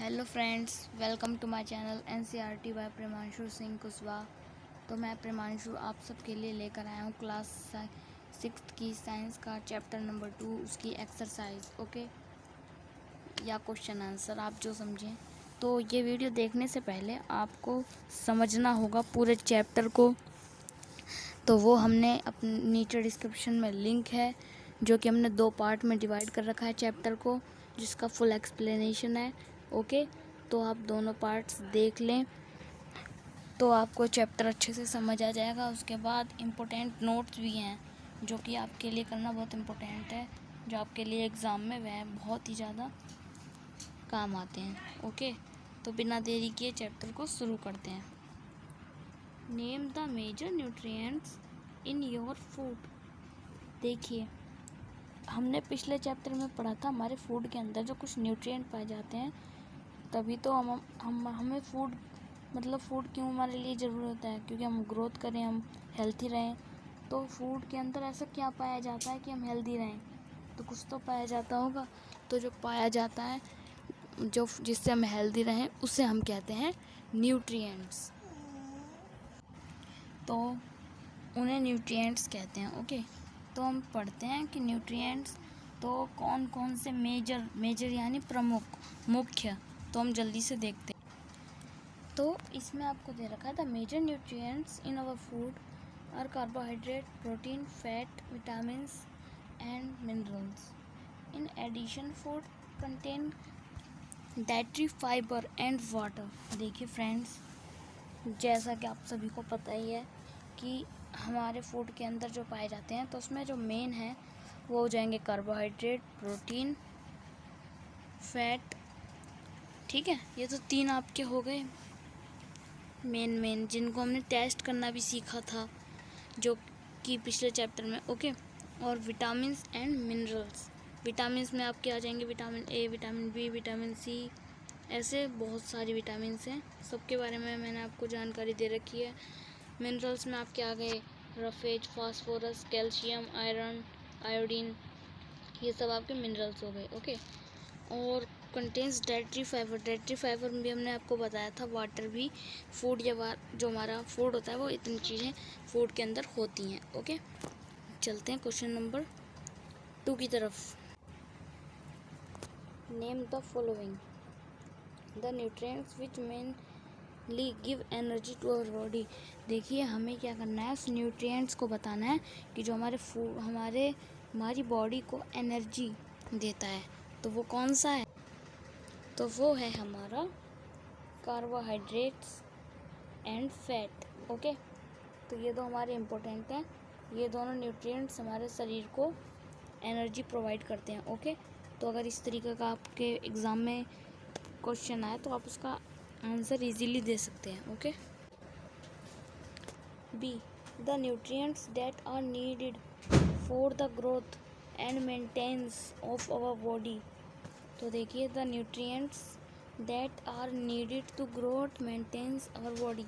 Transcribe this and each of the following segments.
Hello friends, welcome to my channel NCERT by Premanshu Singh Kushwaha. तो मैं प्रेमांशु आप सबके लिए लेकर आया हूँ क्लास 6 की साइंस का चैप्टर नंबर 2 उसकी एक्सरसाइज ओके या क्वेश्चन आंसर, आप जो समझें। तो ये वीडियो देखने से पहले आपको समझना होगा पूरे चैप्टर को। तो वो हमने अपने नीचे डिस्क्रिप्शन में लिंक है जो कि हमने 2 पार्ट में डिवाइड कर रखा है चैप्टर को, जिसका फुल एक्सप्लेनेशन है ओके। तो आप दोनों पार्ट्स देख लें तो आपको चैप्टर अच्छे से समझ आ जाएगा। उसके बाद इम्पोर्टेंट नोट्स भी हैं जो कि आपके लिए करना बहुत इम्पोर्टेंट है, जो आपके लिए एग्ज़ाम में वह बहुत ही ज़्यादा काम आते हैं ओके। तो बिना देरी किए चैप्टर को शुरू करते हैं। Name the major nutrients in your food. देखिए, हमने पिछले चैप्टर में पढ़ा था हमारे फूड के अंदर जो कुछ न्यूट्रिएंट पाए जाते हैं, तभी तो हमें फूड फूड क्यों हमारे लिए ज़रूरी होता है, क्योंकि हम ग्रोथ करें, हम हेल्थी रहें। तो फूड के अंदर ऐसा क्या पाया जाता है कि हम हेल्दी रहें, तो कुछ तो पाया जाता होगा। तो जो पाया जाता है जो जिससे हम हेल्दी रहें उसे हम कहते हैं न्यूट्रिएंट्स। तो उन्हें न्यूट्रिएंट्स कहते हैं ओके। तो हम पढ़ते हैं कि न्यूट्रिएंट्स तो कौन कौन से मेजर यानी प्रमुख, मुख्य। तो हम जल्दी से देखते हैं। तो इसमें आपको दे रखा है the major nutrients in our food are carbohydrate, protein, fat, vitamins and minerals. In addition food contain dietary fibre and water. देखिए फ्रेंड्स, जैसा कि आप सभी को पता ही है कि हमारे फूड के अंदर जो पाए जाते हैं, तो उसमें जो मेन है वो हो जाएंगे कार्बोहाइड्रेट, प्रोटीन, फैट। ठीक है, ये तो 3 आपके हो गए मेन जिनको हमने टेस्ट करना भी सीखा था जो कि पिछले चैप्टर में ओके। और विटामिन्स एंड मिनरल्स, विटामिन्स में आपके आ जाएंगे vitamin A, vitamin B, vitamin C, ऐसे बहुत सारी विटामिन्स हैं, सबके बारे में मैंने आपको जानकारी दे रखी है। मिनरल्स में आपके आ गए roughage, phosphorus, calcium, iron, iodine, ये सब आपके मिनरल्स हो गए ओके। और contains dietary fibre, dietary fibre में भी हमने आपको बताया था वाटर भी फूड या जो हमारा फूड होता है वो इतनी चीज़ें फूड के अंदर होती हैं ओके। चलते हैं क्वेश्चन नंबर 2 की तरफ। Name the following the nutrients which mainly give energy to our body. देखिए, हमें क्या करना है, उस न्यूट्रिएंट्स को बताना है कि जो हमारी बॉडी को एनर्जी देता है, तो वो कौन सा है। तो वो है हमारा कार्बोहाइड्रेट्स एंड फैट ओके। तो ये दो हमारे इम्पोर्टेंट हैं, ये दोनों न्यूट्रिएंट्स हमारे शरीर को एनर्जी प्रोवाइड करते हैं ओके। तो अगर इस तरीके का आपके एग्ज़ाम में क्वेश्चन आए तो आप उसका आंसर इजीली दे सकते हैं okay. B, the nutrients that are needed for the growth and maintenance of our body. तो देखिए, the nutrients that are needed to growth maintenance our body,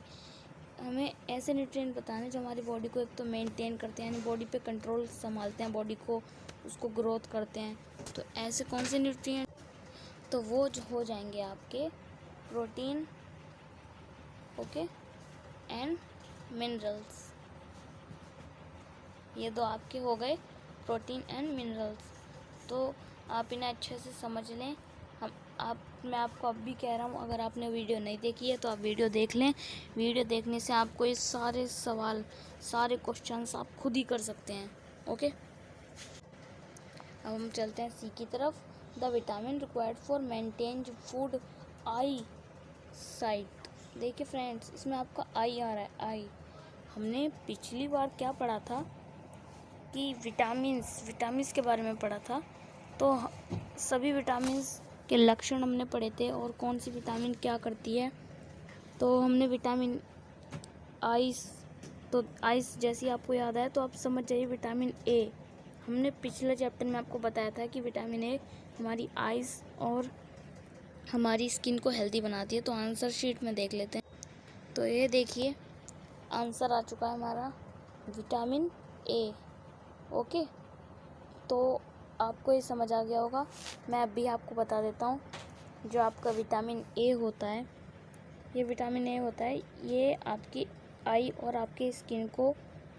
हमें ऐसे न्यूट्रिएंट बताने जो हमारी बॉडी को एक तो मेंटेन करते हैं, यानी बॉडी पे कंट्रोल संभालते हैं, बॉडी को उसको ग्रोथ करते हैं। तो ऐसे कौन से न्यूट्रिएंट, तो वो जो हो जाएंगे आपके प्रोटीन ओके एंड मिनरल्स। ये दो आपके हो गए प्रोटीन एंड मिनरल्स। तो आप इन्हें अच्छे से समझ लें। मैं आपको अब भी कह रहा हूँ, अगर आपने वीडियो नहीं देखी है तो आप वीडियो देख लें। वीडियो देखने से आपको ये सारे सवाल, सारे क्वेश्चंस आप खुद ही कर सकते हैं ओके। अब हम चलते हैं सी की तरफ। The vitamin required for maintain food I site. देखिए फ्रेंड्स, इसमें आपका आई आ रहा है, आई। हमने पिछली बार क्या पढ़ा था कि विटामिन्स के बारे में पढ़ा था। तो सभी विटामिन्स के लक्षण हमने पढ़े थे और कौन सी विटामिन क्या करती है। तो हमने विटामिन आइस, तो आइस जैसी आपको याद आए तो आप समझ जाइए विटामिन ए। हमने पिछले चैप्टर में आपको बताया था कि विटामिन ए हमारी आइस और हमारी स्किन को हेल्दी बनाती है। तो आंसर शीट में देख लेते हैं। तो ये देखिए, आंसर आ चुका है हमारा विटामिन ए ओके। तो आपको ये समझ आ गया होगा। मैं अभी आपको बता देता हूँ जो आपका विटामिन ए होता है, ये विटामिन ए होता है, ये आपकी आई और आपके स्किन को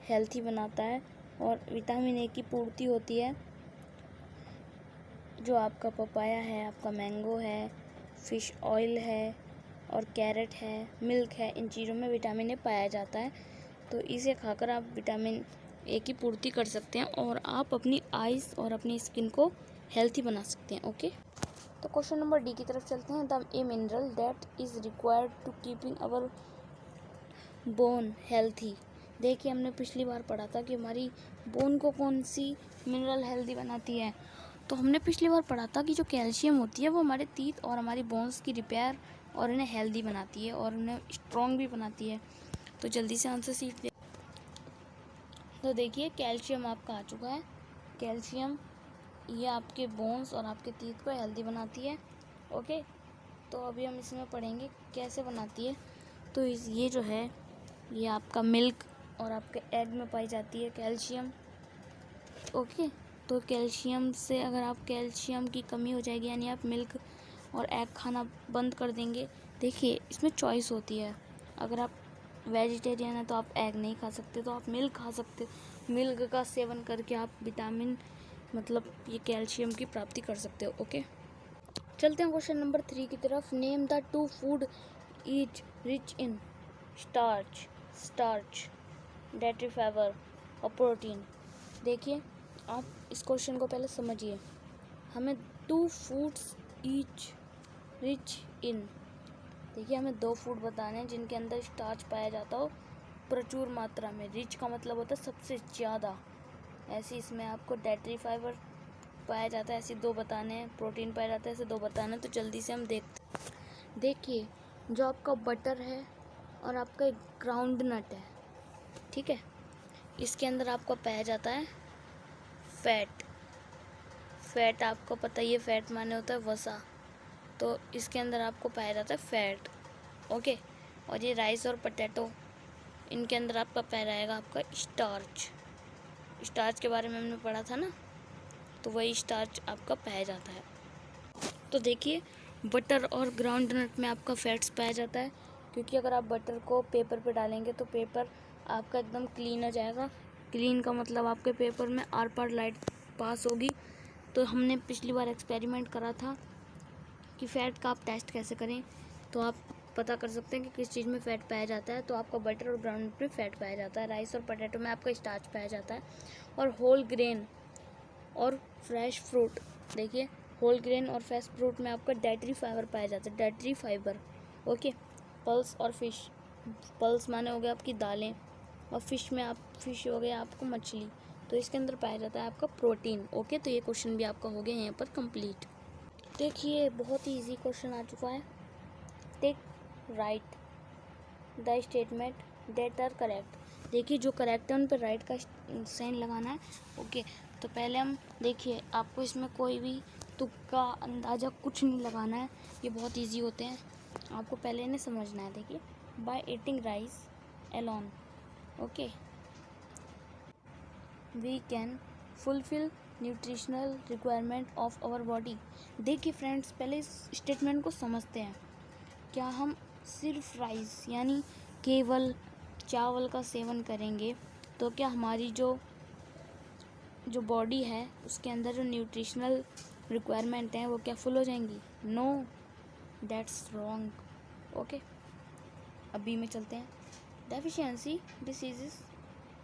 हेल्थी बनाता है। और विटामिन ए की पूर्ति होती है जो आपका पपाया है, आपका मैंगो है, फ़िश ऑयल है और कैरेट है, मिल्क है, इन चीज़ों में विटामिन ए पाया जाता है। तो इसे खाकर आप विटामिन ए की पूर्ति कर सकते हैं और आप अपनी आइज़ और अपनी स्किन को हेल्थी बना सकते हैं। ओके, तो क्वेश्चन नंबर डी की तरफ चलते हैं। The A mineral that is required to keeping our bone healthy. देखिए, हमने पिछली बार पढ़ा था कि हमारी बोन को कौन सी मिनरल हेल्दी बनाती है। तो हमने पिछली बार पढ़ा था कि जो कैल्शियम होती है वो हमारे टीथ और हमारी बोन्स की रिपेयर और इन्हें हेल्दी बनाती है और उन्हें स्ट्रॉन्ग भी बनाती है। तो जल्दी से आंसर सीट दे। तो देखिए, कैल्शियम आपका आ चुका है। कैल्शियम ये आपके बोन्स और आपके टीथ को हेल्दी बनाती है। ओके, तो अभी हम इसमें पढ़ेंगे कैसे बनाती है। तो ये जो है, ये आपका मिल्क और आपके एग में पाई जाती है कैल्शियम। ओके, तो कैल्शियम से अगर आप कैल्शियम की कमी हो जाएगी, यानी आप मिल्क और एग खाना बंद कर देंगे। देखिए, इसमें चॉइस होती है। अगर आप वेजिटेरियन है तो आप एग नहीं खा सकते, तो आप मिल्क खा सकते। मिल्क का सेवन करके आप विटामिन मतलब ये कैल्शियम की प्राप्ति कर सकते हो। ओके, चलते हैं क्वेश्चन नंबर 3 की तरफ। Name the 2 food each rich in starch, dietary fibre और प्रोटीन। देखिए, आप इस क्वेश्चन को पहले समझिए। हमें 2 फूड्स ईच रिच इन, देखिए हमें 2 फूड बताने हैं जिनके अंदर स्टार्च पाया जाता हो प्रचुर मात्रा में। रिच का मतलब होता है सबसे ज़्यादा। ऐसे इसमें आपको डाइटरी फाइबर पाया जाता है, ऐसे 2 बताने हैं। प्रोटीन पाया जाता है, ऐसे 2 बताने हैं। तो जल्दी से हम देखिए, जो आपका बटर है और आपका ग्राउंड नट है, ठीक है, इसके अंदर आपको पाया जाता है फैट। आपको पता ही है, फैट माने होता है वसा। तो इसके अंदर आपको पाया जाता है फैट। ओके, और ये राइस और पोटैटो, इनके अंदर आपका पाया जाएगा आपका स्टार्च के बारे में हमने पढ़ा था ना, तो वही स्टार्च आपका पाया जाता है। तो देखिए, बटर और ग्राउंड नट में आपका फैट्स पाया जाता है, क्योंकि अगर आप बटर को पेपर पे डालेंगे तो पेपर आपका एकदम क्लीन हो जाएगा। क्लीन का मतलब आपके पेपर में आर पार लाइट पास होगी। तो हमने पिछली बार एक्सपेरिमेंट करा था कि फ़ैट का आप टेस्ट कैसे करें, तो आप पता कर सकते हैं कि किस चीज़ में फ़ैट पाया जाता है। तो आपका बटर और ग्राउंड नट में फ़ैट पाया जाता है, राइस और पोटैटो में आपका स्टार्च पाया जाता है, और होल ग्रेन और फ्रेश फ्रूट, देखिए होल ग्रेन और फ्रेश फ्रूट में आपका डाइटरी फाइबर पाया जाता है, डाइटरी फाइबर। ओके, पल्स और फिश, पल्स माने हो गया आपकी दालें, और फिश में फिश हो गया आपको मछली। तो इसके अंदर पाया जाता है आपका प्रोटीन। ओके, तो ये क्वेश्चन भी आपका हो गया यहाँ पर कंप्लीट। देखिए, बहुत ही इजी क्वेश्चन आ चुका है। Take right the statement that are correct. देखिए, जो करेक्ट है उन पर राइट का साइन लगाना है। ओके, तो पहले हम देखिए, आपको इसमें कोई भी तुक्का अंदाज़ा कुछ नहीं लगाना है, ये बहुत इजी होते हैं। आपको पहले इन्हें समझना है। देखिए, by eating rice alone, okay, we can fulfil nutritional requirement of our body. देखिए फ्रेंड्स, पहले इस स्टेटमेंट को समझते हैं। क्या हम सिर्फ राइस यानी केवल चावल का सेवन करेंगे तो क्या हमारी जो बॉडी है उसके अंदर जो न्यूट्रिशनल रिक्वायरमेंट हैं वो क्या फुल हो जाएंगी? No, that's wrong. ओके, अभी में चलते हैं। Deficiency diseases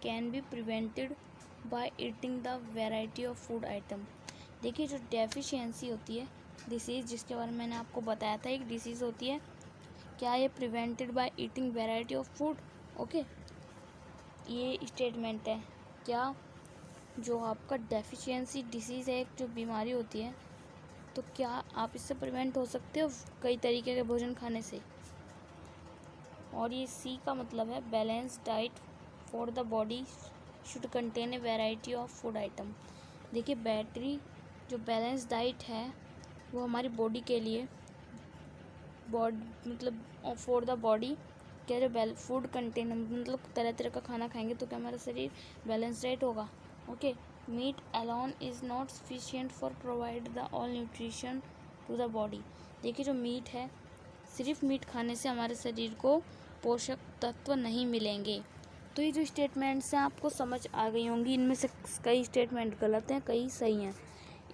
can be prevented by eating the variety of food item. देखिए, जो डेफिशिएंसी होती है, डिसीज़ जिसके बारे में मैंने आपको बताया था, एक डिसीज़ होती है, क्या ये prevented by eating variety of food? Okay, ये स्टेटमेंट है। क्या जो आपका डेफिशिएंसी डिसीज़ है, एक जो बीमारी होती है, तो क्या आप इससे प्रिवेंट हो सकते हो कई तरीके के भोजन खाने से? और ये सी का मतलब है balance diet for the body should contain a variety of food item. देखिए, जो बैलेंस डाइट है वो हमारी बॉडी के लिए मतलब फॉर द बॉडी, क्या जो फूड कंटेन मतलब तरह तरह का खाना खाएंगे तो क्या हमारा शरीर बैलेंस डाइट होगा? Okay, meat alone is not sufficient for provide the all nutrition to the body. देखिए जो मीट है, सिर्फ मीट खाने से हमारे शरीर को पोषक तत्व नहीं मिलेंगे। तो ये जो स्टेटमेंट्स हैं आपको समझ आ गई होंगी। इनमें से कई स्टेटमेंट गलत हैं, कई सही हैं।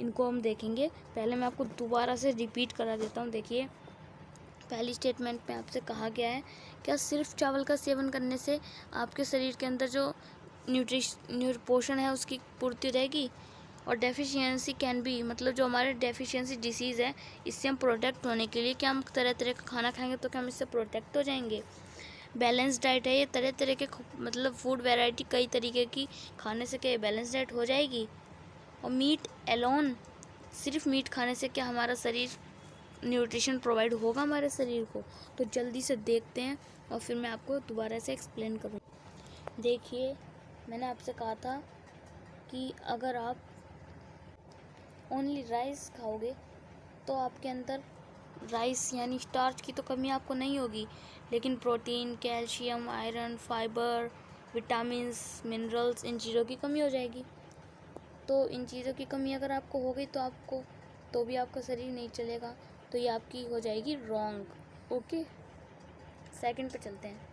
इनको हम देखेंगे। पहले मैं आपको दोबारा से रिपीट करा देता हूँ। देखिए पहली स्टेटमेंट में आपसे कहा गया है क्या सिर्फ चावल का सेवन करने से आपके शरीर के अंदर जो पोषण है उसकी पूर्ति रहेगी। और डेफिशिएंसी कैन बी, मतलब जो हमारे डेफिशिएंसी डिसीज़ है, इससे हम प्रोटेक्ट होने के लिए क्या हम तरह तरह का खाना खाएंगे तो क्या हम इससे प्रोटेक्ट हो जाएंगे। बैलेंस डाइट है, ये तरह तरह के मतलब फूड वैरायटी कई तरीके की खाने से क्या बैलेंस डाइट हो जाएगी। और मीट एलोन, सिर्फ मीट खाने से क्या हमारा शरीर न्यूट्रिशन प्रोवाइड होगा हमारे शरीर को। तो जल्दी से देखते हैं और फिर मैं आपको दोबारा से एक्सप्लेन करूँ। देखिए मैंने आपसे कहा था कि अगर आप ओनली राइस खाओगे तो आपके अंदर राइस यानी स्टार्च की तो कमी आपको नहीं होगी, लेकिन protein, calcium, iron, fibre, vitamins, minerals, इन चीज़ों की कमी हो जाएगी। तो इन चीज़ों की कमी अगर आपको हो गई तो भी आपका शरीर नहीं चलेगा। तो ये आपकी हो जाएगी रॉन्ग। ओके, सेकंड पे चलते हैं।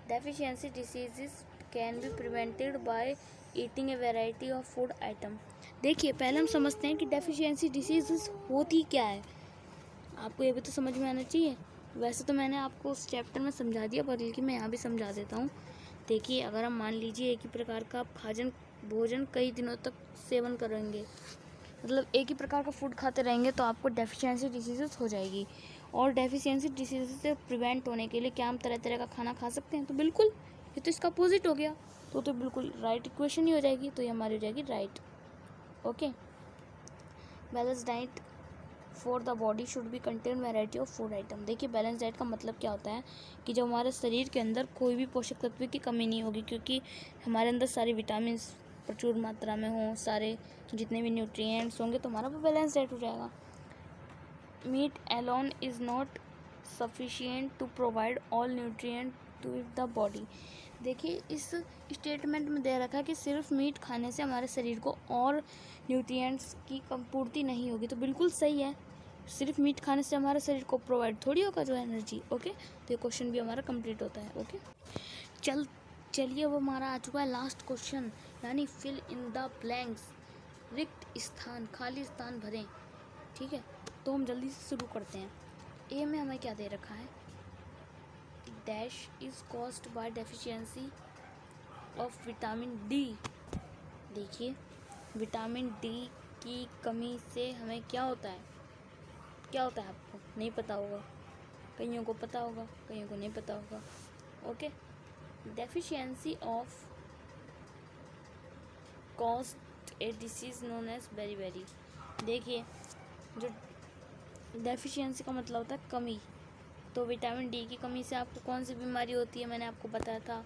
Deficiency diseases can be prevented by eating A variety of food item. देखिए पहले हम समझते हैं कि डेफिशिएंसी डिसीजेस होती क्या है। आपको ये भी तो समझ में आना चाहिए। वैसे तो मैंने आपको उस चैप्टर में समझा दिया, बल्कि मैं यहाँ भी समझा देता हूँ। देखिए अगर हम मान लीजिए एक ही प्रकार का आप भोजन कई दिनों तक सेवन करेंगे, मतलब एक ही प्रकार का फूड खाते रहेंगे, तो आपको डेफिशिएंसी डिसीजेस हो जाएगी। और डेफिशिएंसी डिसीजेस से प्रिवेंट होने के लिए क्या हम तरह तरह का खाना खा सकते हैं? तो बिल्कुल, ये तो इसका अपोजिट हो गया। तो बिल्कुल राइट इक्वेशन ही हो जाएगी। तो ये हमारी हो जाएगी right. Okay, balance diet for the body should be contain variety of food item. देखिए बैलेंस डाइट का मतलब क्या होता है कि जब हमारे शरीर के अंदर कोई भी पोषक तत्व की कमी नहीं होगी, क्योंकि हमारे अंदर सारे विटामिन प्रचुर मात्रा में हों, सारे जितने भी न्यूट्रिएंट्स होंगे, तो हमारा वो बैलेंस डाइट हो जाएगा। Meat alone is not sufficient to provide all nutrient to the body. देखिए इस स्टेटमेंट में दे रखा है कि सिर्फ मीट खाने से हमारे शरीर को और न्यूट्रिएंट्स की कम पूर्ति नहीं होगी। तो बिल्कुल सही है, सिर्फ मीट खाने से हमारे शरीर को प्रोवाइड थोड़ी होगा जो एनर्जी। ओके, तो ये क्वेश्चन भी हमारा कंप्लीट होता है। ओके, चलिए वो हमारा आ चुका है लास्ट क्वेश्चन, यानी फिल इन द ब्लैंक्स, रिक्त स्थान, खाली स्थान भरें। ठीक है, तो हम जल्दी से शुरू करते हैं। ए में हमें क्या दे रखा है? Dash is caused by deficiency of vitamin D. देखिए विटामिन डी की कमी से हमें क्या होता है? क्या होता है आपको नहीं पता होगा, कईयों को पता होगा, कईयों को नहीं पता होगा। Okay, deficiency of caused a disease known as beri. देखिए जो डेफिशिएंसी का मतलब होता है कमी, तो विटामिन डी की कमी से आपको कौन सी बीमारी होती है मैंने आपको बताया था।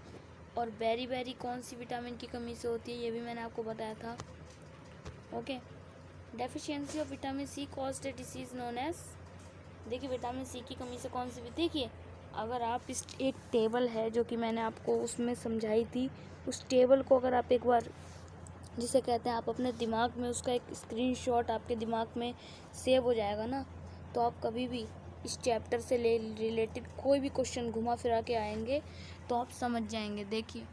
और बेरी कौन सी विटामिन की कमी से होती है ये भी मैंने आपको बताया था। Okay, deficiency of vitamin C caused a disease known as. देखिए विटामिन सी की कमी से कौन सी भी, देखिए अगर आप इस एक टेबल है जो कि मैंने आपको उसमें समझाई थी, उस टेबल को अगर आप एक बार, जिसे कहते हैं आप अपने दिमाग में उसका एक स्क्रीनशॉट आपके दिमाग में सेव हो जाएगा ना, तो आप कभी भी इस चैप्टर से रिलेटेड कोई भी क्वेश्चन घुमा फिरा के आएंगे तो आप समझ जाएंगे। देखिए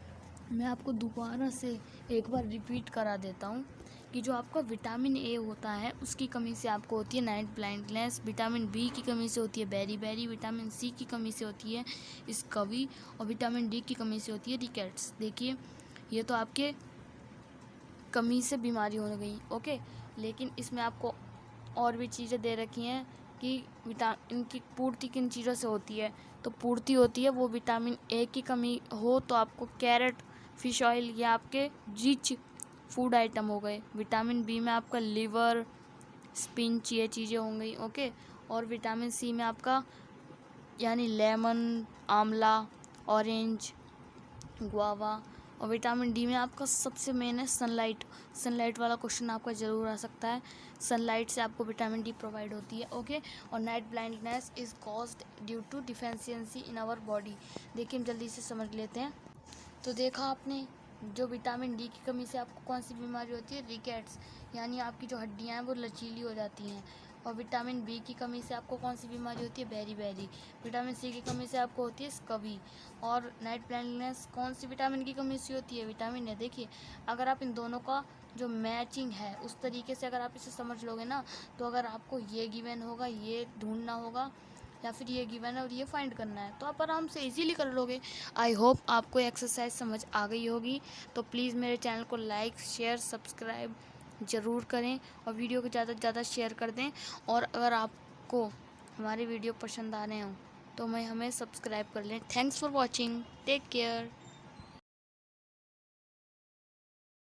मैं आपको दोबारा से एक बार रिपीट करा देता हूँ कि जो आपका विटामिन ए होता है उसकी कमी से आपको होती है नाइट ब्लाइंडनेस, विटामिन बी की कमी से होती है बेरी, विटामिन सी की कमी से होती है स्कवी, और विटामिन डी की कमी से होती है रिकेट्स। देखिए ये तो आपके कमी से बीमारी होने गई। ओके, लेकिन इसमें आपको और भी चीज़ें दे रखी हैं कि इनकी पूर्ति किन चीज़ों से होती है। तो पूर्ति होती है वो विटामिन ए की कमी हो तो आपको कैरेट, फिश ऑयल, या आपके रिच फूड आइटम हो गए। विटामिन बी में आपका लिवर, स्पिंच, ये चीज़ें हो गई। ओके, और विटामिन सी में आपका यानी लेमन, आंवला, ऑरेंज, गुआवा। और विटामिन डी में आपका सबसे मेन है सनलाइट वाला क्वेश्चन आपका ज़रूर आ सकता है। सनलाइट से आपको विटामिन डी प्रोवाइड होती है। ओके, और night blindness is caused due to deficiency in our body. देखिए हम जल्दी से समझ लेते हैं। तो देखा आपने, जो विटामिन डी की कमी से आपको कौन सी बीमारी होती है? रिकेट्स, यानी आपकी जो हड्डियाँ हैं वो लचीली हो जाती हैं। और विटामिन बी की कमी से आपको कौन सी बीमारी होती है, बेरी। विटामिन सी की कमी से आपको होती है स्कबी। और नाइट ब्लाइंडनेस कौन सी विटामिन की कमी से होती है, विटामिन ए। देखिए अगर आप इन दोनों का जो मैचिंग है उस तरीके से अगर आप इसे समझ लोगे ना, तो अगर आपको ये गिवन होगा, ये ढूंढना होगा, या फिर ये गिवन है और ये फाइंड करना है, तो आप आराम से इजीली कर लोगे। आई होप आपको एक्सरसाइज समझ आ गई होगी। तो प्लीज़ मेरे चैनल को लाइक, शेयर, सब्सक्राइब ज़रूर करें और वीडियो को ज़्यादा से ज़्यादा शेयर कर दें। और अगर आपको हमारे वीडियो पसंद आ रहे हों तो हमें सब्सक्राइब कर लें। Thanks for watching, take care.